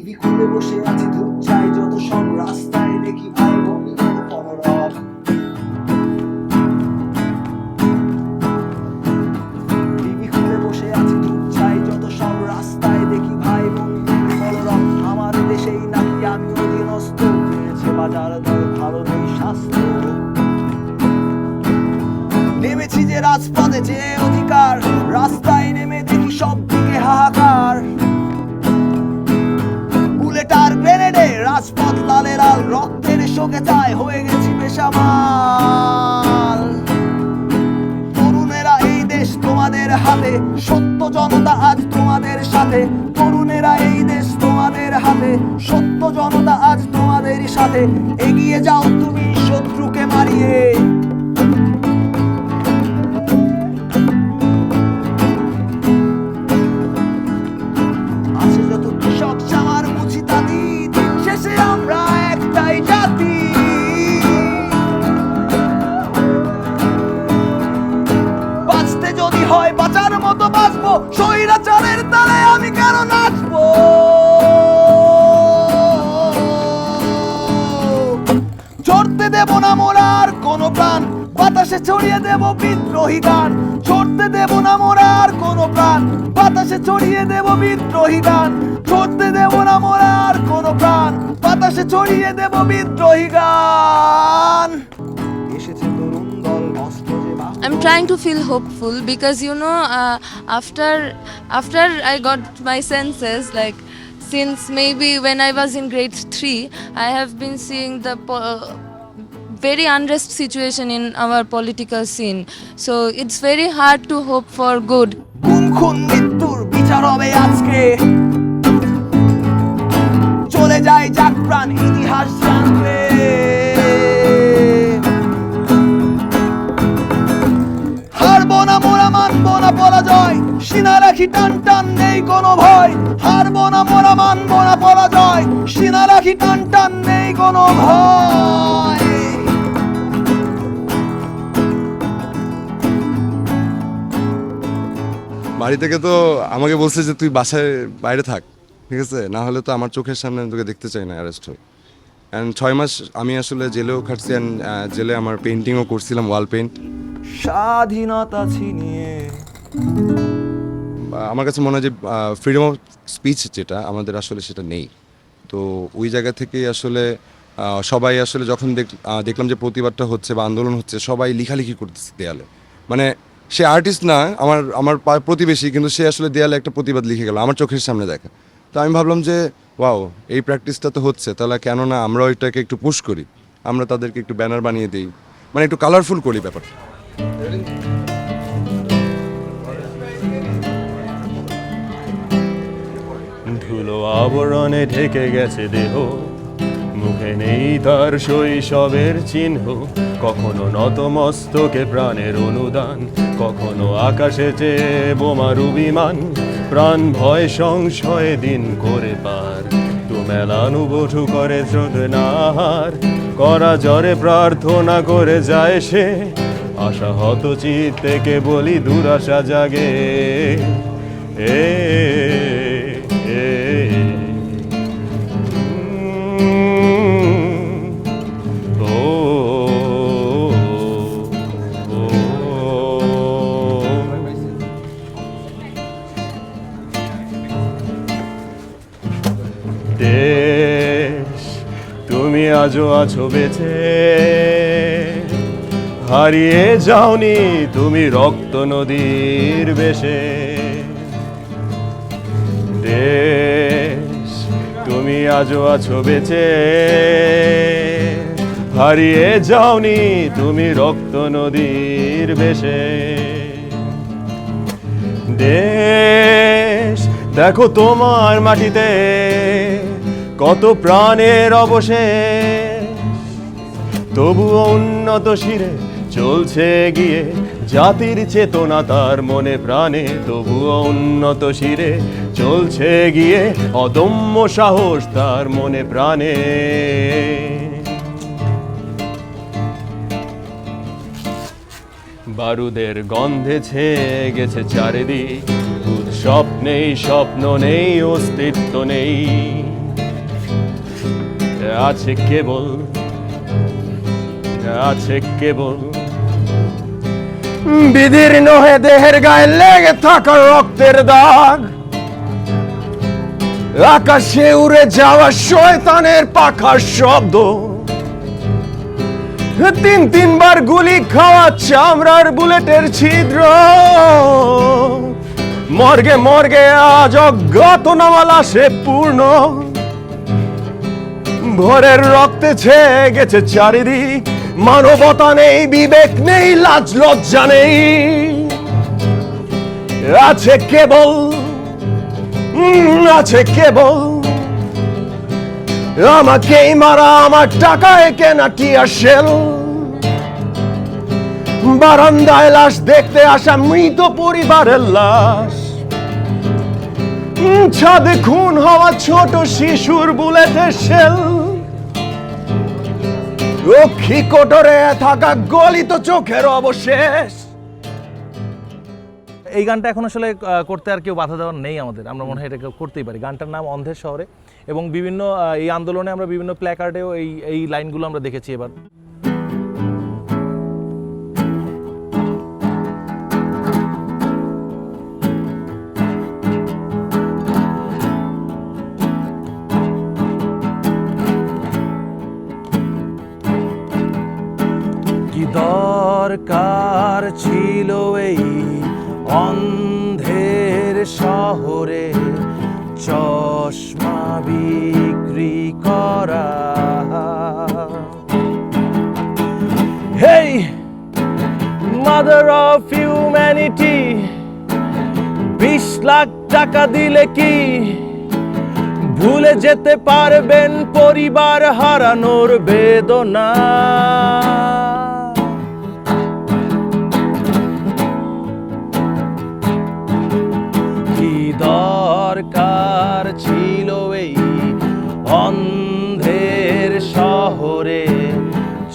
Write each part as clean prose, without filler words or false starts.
TV খুলে বসে আছি ধূপ চাই যত সব রাস্তায় দেখি ভাই ভঙ্গির পররব টিভি খুলে বসে আছি ধূপ চাই যত সব রাস্তায় দেখি ভাই ভঙ্গির পররব আমার দেশেই নাকি আমি অধীনস্থ পেয়েছে বাজার দর ভালো নেই স্বাস্থ্য নেমেছি যে রাজপথে যে অধিকার রাস্তায় নেমে দেখি সব দিকে হাহাকার বুলেট আর গ্রেনেডে রাজপথ লালে লাল রক্তের শোকে চায় হয়ে গেছি বেসামাল তরুণেরা এই দেশ তোমাদের হাতে সত্য জনতা আজ তোমাদের সাথে তরুণেরা এই দেশ তোমাদের হাতে সত্য জনতা আজ তোমাদেরই সাথে এগিয়ে যাও তুমি শত্রুকে মারিয়ে আমরা একটাই জাতি বাঁচতে যদি হয় বাঁচার মতো বাঁচবো স্বৈরাচারের তালে আমি কেন নাচবো ঝরতে দেব না মোরা আর কোনো প্রাণ বাতাসে ছড়িয়ে দেব বিদ্রোহী গান ছড়তে দেব না মোরা আর কোনো প্রাণ বাতাসে ছড়িয়ে দেব বিদ্রোহী গান ছড়তে দেব না মোরা আর কোনো প্রাণ বাতাসে ছড়িয়ে দেব বিদ্রোহী গান এসেছে তরুণ দল অস্ত্র যে I'm trying to feel hopeful because after I got my senses, like since maybe when I was in grade 3, I have been seeing the very unrest situation in our political scene. So it's very hard to hope for good. খুন মৃত্যুর বিচার হবে আজকে চলে যায় যাক প্রাণ ইতিহাস জানবে হারবো না মোরা মানবো না পরাজয় সিনা রাখি টান টান নেই কোনো ভয় হারবো না মোরা মানবো না পরাজয় সিনা রাখি টান টান নেই কোনো ভয় বাড়ি থেকে তো আমাকে বলছে যে তুই বাসায় বাইরে থাক, ঠিক আছে, না হলে তো আমার চোখের সামনে তোকে দেখতে চাই না অ্যারেস্ট হয়ে। অ্যান্ড 6 মাস আমি আসলে জেলেও খাটছি, অ্যান্ড জেলে আমার পেন্টিংও করছিলাম, ওয়াল পেন্ট। স্বাধীনতা ছিনিয়ে আমার কাছে মনে হয় যে ফ্রিডম অফ স্পিচ যেটা আমাদের আসলে সেটা নেই। তো ওই জায়গা থেকেই আসলে সবাই আসলে যখন দেখলাম যে প্রতিবাদটা হচ্ছে বা আন্দোলন হচ্ছে, সবাই লিখালিখি করতেছে দেয়ালে। মানে সে আর্টিস্ট না, আমার প্রতিবেশী, কিন্তু সে আসলে দেয়ালে একটা প্রতিবাদ লিখে গেল আমার চোখের সামনে দেখা। তো আমি ভাবলাম যে ওয়াও, এই প্র্যাকটিসটা তো হচ্ছে, তাহলে কেন না আমরাও এটাকে একটু পুশ করি, আমরা তাদেরকে একটু ব্যানার বানিয়ে দিই, মানে একটু কালারফুল করি ব্যাপারটা। ধুলো আবরণে ঢেকে গেছে দেহ, মুখে নেই তার শৈশবের চিহ্ন, কখনো নতমস্তকে প্রাণের অনুদান, কখনো আকাশে চেয়ে বোমার বিমান, প্রাণ ভয় সংশয়ে দিন করে পার, তু মেলানুবঠু করে চোখ নাহার, করা জরে প্রার্থনা করে যায় সে, আশাহত চিত্তে কেবলই দুরাশা জাগে। দেশ তুমি আজও আছো বেঁচে, হারিয়ে যাওনি তুমি রক্ত নদীর বেশে। দেশ তুমি আজও আছো বেঁচে, হারিয়ে যাওনি তুমি রক্ত নদীর বেশে। দেশ দেখো তোমার মাটিতে কত প্রাণের অবশেষ, তবুও উন্নত শিরে চলছে গিয়ে জাতির চেতনা তার মনে প্রাণে, তবুও উন্নত শিরে চলছে গিয়ে অদম্য সাহস তার মনে প্রাণে। বারুদের গন্ধে ছেয়ে গেছে চারিদিক, উৎসব নেই, স্বপ্ন নেই, অস্তিত্ব নেই, আছে কেবল, আছে কেবল বিদীর্ণ হয়ে দেহের গায়ে লেগে থাকা রক্তের দাগ, আকাশে উড়ে যাওয়া শয়তানের পাখার শব্দ, তিনবার গুলি খাওয়া চামড়ার বুলেটের ছিদ্র, মর্গে মর্গে আজ অজ্ঞাতনামা লাশে পূর্ণ, ভোরের রক্তে ছেয়ে গেছে চারিদিক, মানবতা নেই, বিবেক নেই, লাজ লজ্জা নেই, আছে কেবল, আছে কেবল আমাকেই মারা, আমার টাকায় কেনা টিয়ার শেল, বারান্দায় লাশ দেখতে আসা মৃত পরিবারের লাশ, ছাদে খুন হওয়া ছোট শিশুর বুলেটের শেল, রক্ষী কোটরে থাকা গলিত চোখের অবশেষ। এই গানটা এখন আসলে করতে আর কেউ বাধা দেওয়ার নেই আমাদের, আমরা মনে হয় এটা করতেই পারি। গানটার নাম অন্ধের শহরে, এবং বিভিন্ন এই আন্দোলনে আমরা বিভিন্ন প্ল্যাকার্ডেও এই লাইনগুলো আমরা দেখেছি এবার। কি দরকার ছিল এই অন্ধের শহরে চশমা বিক্রি করা? Hey, mother of humanity, 20 lakh টাকা দিলে কি ভুলে যেতে পারবেন পরিবার হারানোর বেদনা? দরকার ছিল এই অন্ধের শহরে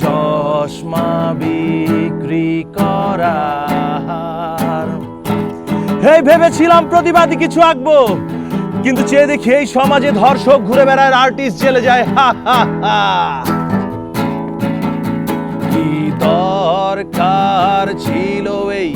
চশমা বিক্রি করার? এই ভেবেছিলাম প্রতিবাদী কিছু আঁকবো, কিন্তু চেয়ে দেখি এই সমাজে ধর্ষক ঘুরে বেড়ায়, আর্টিস্ট চলে যায়। হা হা হা। কি দরকার ছিল এই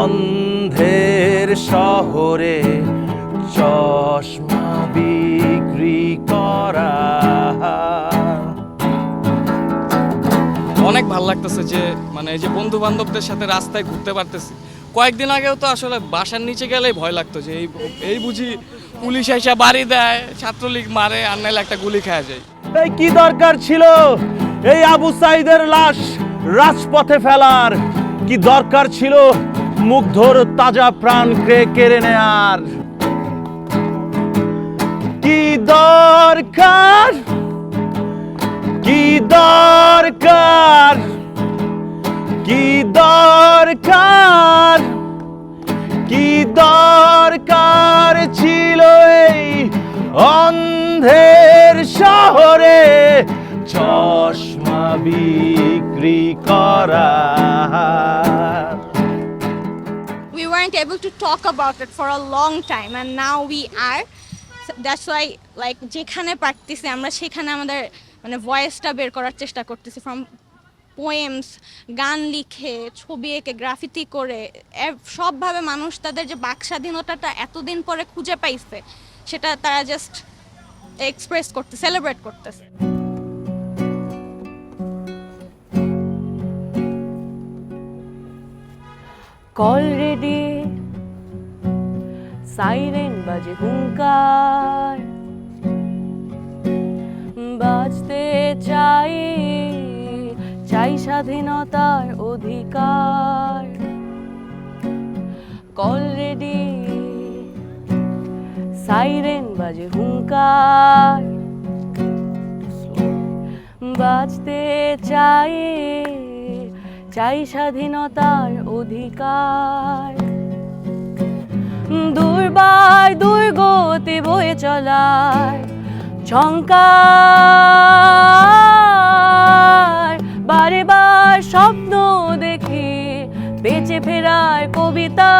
অন্ধের শহরে চশমা বিক্রি করা? অনেক ভালো লাগতেছে যে মানে এই যে বন্ধু বান্ধবদের সাথে রাস্তায় ঘুরতে পারতেছি। কয়েকদিন আগেও তো আসলে বাসার নিচে গেলেই ভয় লাগতো যে এই বুঝি পুলিশ এসে বাড়ি দেয়, ছাত্রলীগ মারে, আর নাইলে একটা গুলি খাওয়া যায়। এই কি দরকার ছিল এই আবু সাইদের লাশ রাজপথে ফেলার? কি দরকার ছিল মুগ্ধর তাজা প্রাণ কেড়ে নেয়ার? কি দরকার, কি দরকার, কি দরকার, কি দরকার ছিল এই অন্ধের শহরে চশমা বিক্রি করা? We weren't able to talk about it for a long time, and now we are. That's why like যেখানে পারতেছি আমরা সেখানে আমাদের মানে ভয়েসটা বের করার চেষ্টা করতেছি, ফ্রম পোয়েমস, গান লিখে, ছবি এঁকে, গ্রাফিতি করে, সবভাবে মানুষ তাদের যে বাক স্বাধীনতাটা এতদিন পরে খুঁজে পাইছে সেটা তারা জাস্ট এক্সপ্রেস করতে, সেলিব্রেট করতেছে। কল রেডি, সাইরেন বাজে হুঙ্কার, বাজতে চাই, চাই স্বাধীনতার অধিকার। কল রেডি, সাইরেন বাজে হুঙ্কার, বাজতে চাই, চাই স্বাধীনতার অধিকার। দুর্বার দুর্গতি বয়ে চলার ঝংকার, বারে বার স্বপ্ন দেখি বেঁচে ফেরার কবিতা।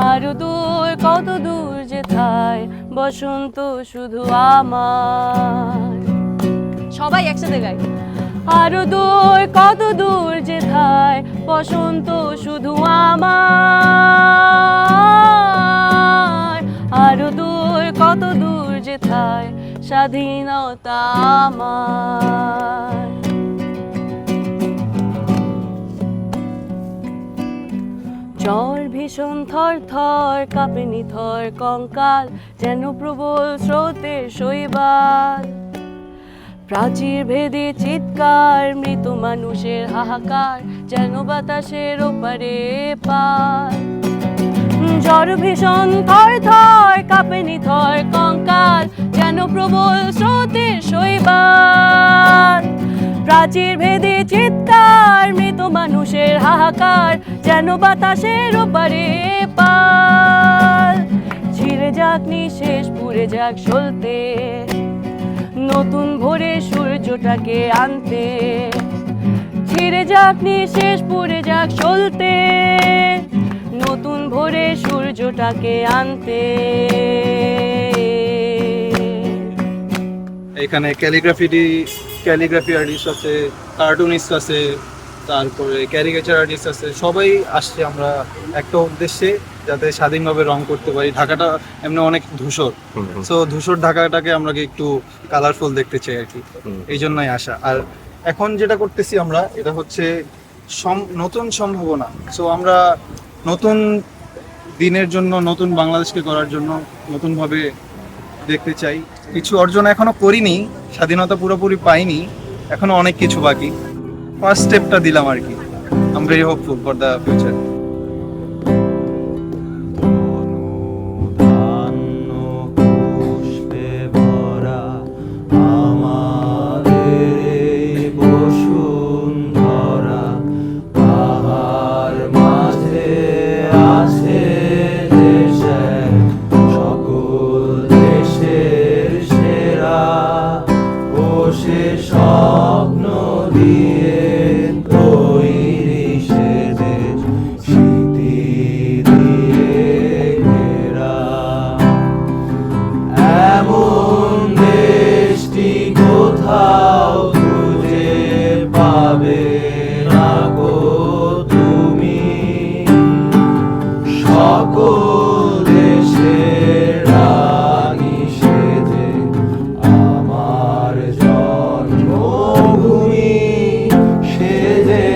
আরো দূর, কত দূর যে যেথায় বসন্ত শুধু আমার। সবাই একসাথে গাই। আরো দূর কত দূর যেথায় বসন্ত শুধু আমার। আরো দূর কত দূর যেথায় স্বাধীনতা আমার। ঝড় ভীষণ থর থর কাঁপে নিথর কঙ্কাল, যেন প্রবল স্রোতের শৈবাল। প্রাচীর ভেদে চিৎকার, মৃত মানুষের হাহাকার, যেন বাতাসের ওপারে পার। ঝড় ভীষণ থর থর কাঁপে নিথর কঙ্কাল, যেন প্রবল স্রোতের শৈবাল। প্রাচীর ভেদে চিৎকার, মৃত মানুষের হাহাকার, যেন বাতাসের ওপারে পার। ছিঁড়ে যাক নিঃশেষ পুড়ে যাক সলতে, নতুন ভোরে সূর্যটাকে আনতে। ছিঁড়ে যাক নিঃশেষ পুড়ে যাক সলতে, নতুন ভোরে সূর্যটাকে আনতে। এখানে ক্যালিগ্রাফি আর্টিস্ট আছে, কার্টুনিস্ট আছে, তারপরে ক্যারিকেচার আর্টিস্ট আছে, সবাই আসছে আমরা একটা উদ্দেশ্যে, যাতে স্বাধীনভাবে রং করতে পারি। ঢাকাটা এমনি অনেক ধূসর, সো ধূসর ঢাকাটাকে আমরা একটু কালারফুল দেখতে চাই আর কি, এই জন্যই আসা। আর এখন যেটা করতেছি আমরা, এটা হচ্ছে নতুন সম্ভাবনা। সো আমরা নতুন দিনের জন্য, নতুন বাংলাদেশকে করার জন্য নতুনভাবে দেখতে চাই। কিছু অর্জন এখনো করিনি, স্বাধীনতা পুরোপুরি পাইনি, এখনো অনেক কিছু বাকি। ফার্স্ট স্টেপটা দিলাম আর কি। I am very hopeful for the future. স্বপ্ন দিয়ে তৈরি সে দেশ, স্মৃতি দিয়ে ঘেরা। এমন দেশটি কোথাও খুঁজে পাবে না গো তুমি। সকল দেশের রানী সেজে আমার জন্মভূমি, সেজে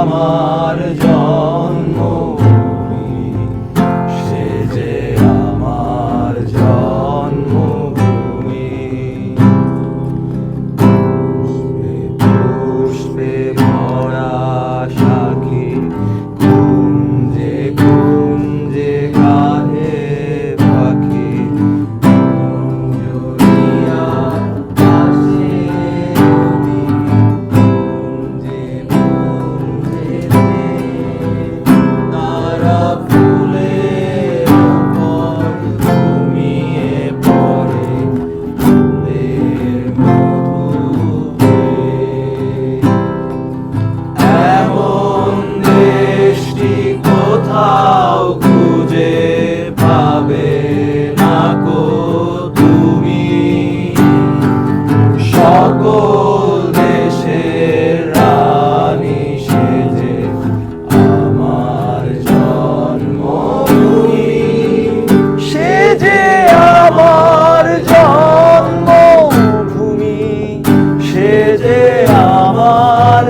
আমার জন্মভূমি, সেজে আমার জন্মভূমি। পুষ্পে ভরা সাখী, কুঞ্জে কুঞ্জে গাহে পাখি। কুঞ্জরিয়া আসে নদী, কুঞ্জে কুঞ্জে তারা ফুলের উপর ঘুমিয়ে পড়ে, ফুলের মধুতে। এমন দেশটি কোথাও খুঁজে পাবে না গো তুমি। সকল দেশের রানী সেজে আমার জন্মভূমি, সেজে আমার জন্মভূমি, সেজে আমার